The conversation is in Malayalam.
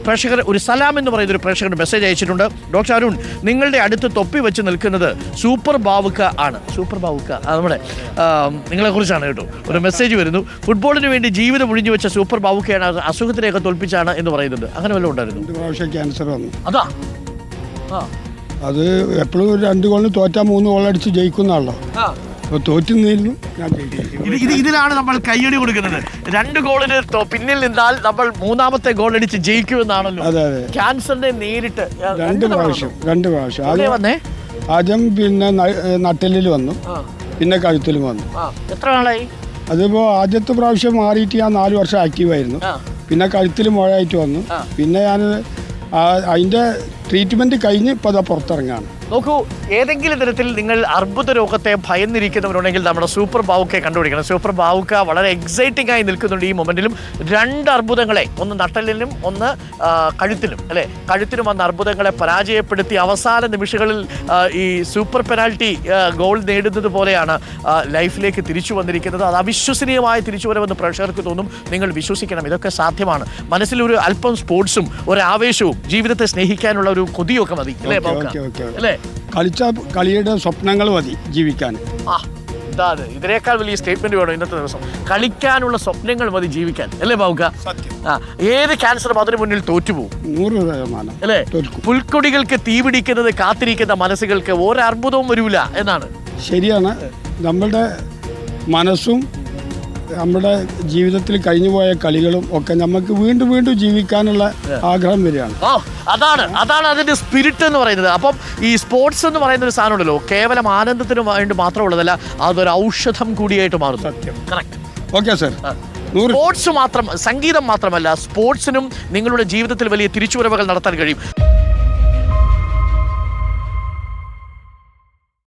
പ്രേക്ഷകർ ഒരു സലാം എന്ന് പറയുന്ന ഒരു പ്രേക്ഷകർ മെസ്സേജ് അയച്ചിട്ടുണ്ട്. ഡോക്ടർ അരുൺ, നിങ്ങളുടെ അടുത്ത് തൊപ്പി വെച്ച് നിൽക്കുന്നത് സൂപ്പർ ബാവുക്ക ആണ്. സൂപ്പർ ബാവുക്ക നമ്മുടെ നിങ്ങളെക്കുറിച്ചാണ് കേട്ടോ. ഒരു മെസ്സേജ് വരുന്നു. ഫുട്ബോളിന് വേണ്ടി ജീവിതം ഒഴിഞ്ഞു വെച്ച സൂപ്പർ ബാവുക്കയാണ്, അസുഖത്തിനെയൊക്കെ തോൽപ്പിച്ചാണ് എന്ന് പറയുന്നുണ്ട്. അങ്ങനെ വല്ലതും ഉണ്ടായിരുന്നു? 2 പ്രാവശ്യം ക്യാൻസർ വന്നു. അതാ അത് എപ്പോഴും 2 ഗോളിന് തോറ്റാ 3 ഗോളടിച്ച് ജയിക്കുന്നതാണല്ലോ. അപ്പോൾ തോറ്റുന്നിരുന്നു ഞാൻ ജയിക്കും. ഇതിലാണ് നമ്മൾ കയ്യടി കൊടുക്കുന്നത്. 2 ഗോളിന് പിന്നിൽ നിന്നാൽ നമ്മൾ 3ാമത്തെ ഗോൾ അടിച്ച് ജയിക്കുമെന്നാണല്ലോ. അതെ അതെ. ക്യാൻസറിനെ നേരിട്ട് 2 പ്രാവശ്യം. ആദ്യം പിന്നെ നട്ടലിൽ വന്നു, പിന്നെ കഴുത്തിലും വന്നു. എത്ര നാളായി? അതിപ്പോൾ ആദ്യത്തെ പ്രാവശ്യം മാറിയിട്ട് ഞാൻ 4 വർഷം ആക്റ്റീവായിരുന്നു. പിന്നെ കഴുത്തിൽ മുഴയായിട്ട് വന്നു. പിന്നെ ഞാൻ അതിൻ്റെ ട്രീറ്റ്മെൻറ്റ് കഴിഞ്ഞ് ഇപ്പോൾ അതാ പുറത്തിറങ്ങാണ്. നോക്കൂ, ഏതെങ്കിലും തരത്തിൽ നിങ്ങൾ അർബുദ രോഗത്തെ ഭയന്നിരിക്കുന്നവരുണ്ടെങ്കിൽ നമ്മുടെ സൂപ്പർ ബാവുക്കയെ കണ്ടുപിടിക്കണം. സൂപ്പർ ബാവുക്ക വളരെ എക്സൈറ്റിംഗ് ആയി നിൽക്കുന്നുണ്ട് ഈ മൊമെന്റിലും. 2 അർബുദങ്ങളെ, ഒന്ന് നട്ടലിനും ഒന്ന് കഴുത്തിലും, അല്ലെ, കഴുത്തിനും വന്ന അർബുദങ്ങളെ പരാജയപ്പെടുത്തി അവസാന നിമിഷങ്ങളിൽ ഈ സൂപ്പർ പെനാൽറ്റി ഗോൾ നേടുന്നത് പോലെയാണ് ലൈഫിലേക്ക് തിരിച്ചു വന്നിരിക്കുന്നത്. അത് അവിശ്വസനീയമായ തിരിച്ചുവരവെന്ന് പ്രേക്ഷകർക്ക് തോന്നും. നിങ്ങൾ വിശ്വസിക്കണം, ഇതൊക്കെ സാധ്യമാണ്. മനസ്സിലൊരു അല്പം സ്പോർട്സും ഒരു ആവേശവും ജീവിതത്തെ സ്നേഹിക്കാനുള്ള ഒരു കൊതിയൊക്കെ മതി, അല്ലേ ബാവുക്ക? അല്ലേ, കളിച്ച കളിയുടെ സ്വപ്നങ്ങൾ മതി ജീവിക്കാൻ. ഇതിനേക്കാൾ വലിയ സ്റ്റേറ്റ്മെന്റ് വേണം ഇന്നത്തെ ദിവസം. കളിക്കാനുള്ള സ്വപ്നങ്ങൾ മതി ജീവിക്കാൻ, അല്ലേ ബാവുക്ക? ഏത് ക്യാൻസറും അതിനു മുന്നിൽ തോറ്റുപോകും. 100% അല്ലേ? പുൽക്കൊടികൾക്ക് തീപിടിക്കുന്നത് കാത്തിരിക്കുന്ന മനസ്സുകൾക്ക് ഒരർബുദവും വരൂല എന്നാണ്. ശരിയാണ്. നമ്മളുടെ മനസ്സും നമ്മുടെ ജീവിതത്തിൽ കഴിഞ്ഞുപോയ കളികളും ഒക്കെ നമുക്ക് വീണ്ടും വീണ്ടും ജീവിക്കാനുള്ള ആഗ്രഹം വരികയാണ്. അതാണ് അതിന്റെ സ്പിരിറ്റ് എന്ന് പറയുന്നത്. അപ്പം ഈ സ്പോർട്സ് എന്ന് പറയുന്ന ഒരു സാധനം ഉണ്ടല്ലോ, കേവലം ആനന്ദത്തിന് വേണ്ടി മാത്രമുള്ളതല്ല, അതൊരു ഔഷധം കൂടിയായിട്ട് മാറും. സത്യം. കറക്റ്റ്. Okay sir. സ്പോർട്സ് മാത്രം, സംഗീതം മാത്രമല്ല, സ്പോർട്സിനും നിങ്ങളുടെ ജീവിതത്തിൽ വലിയ തിരിച്ചുവരവുകൾ നടത്താൻ കഴിയും.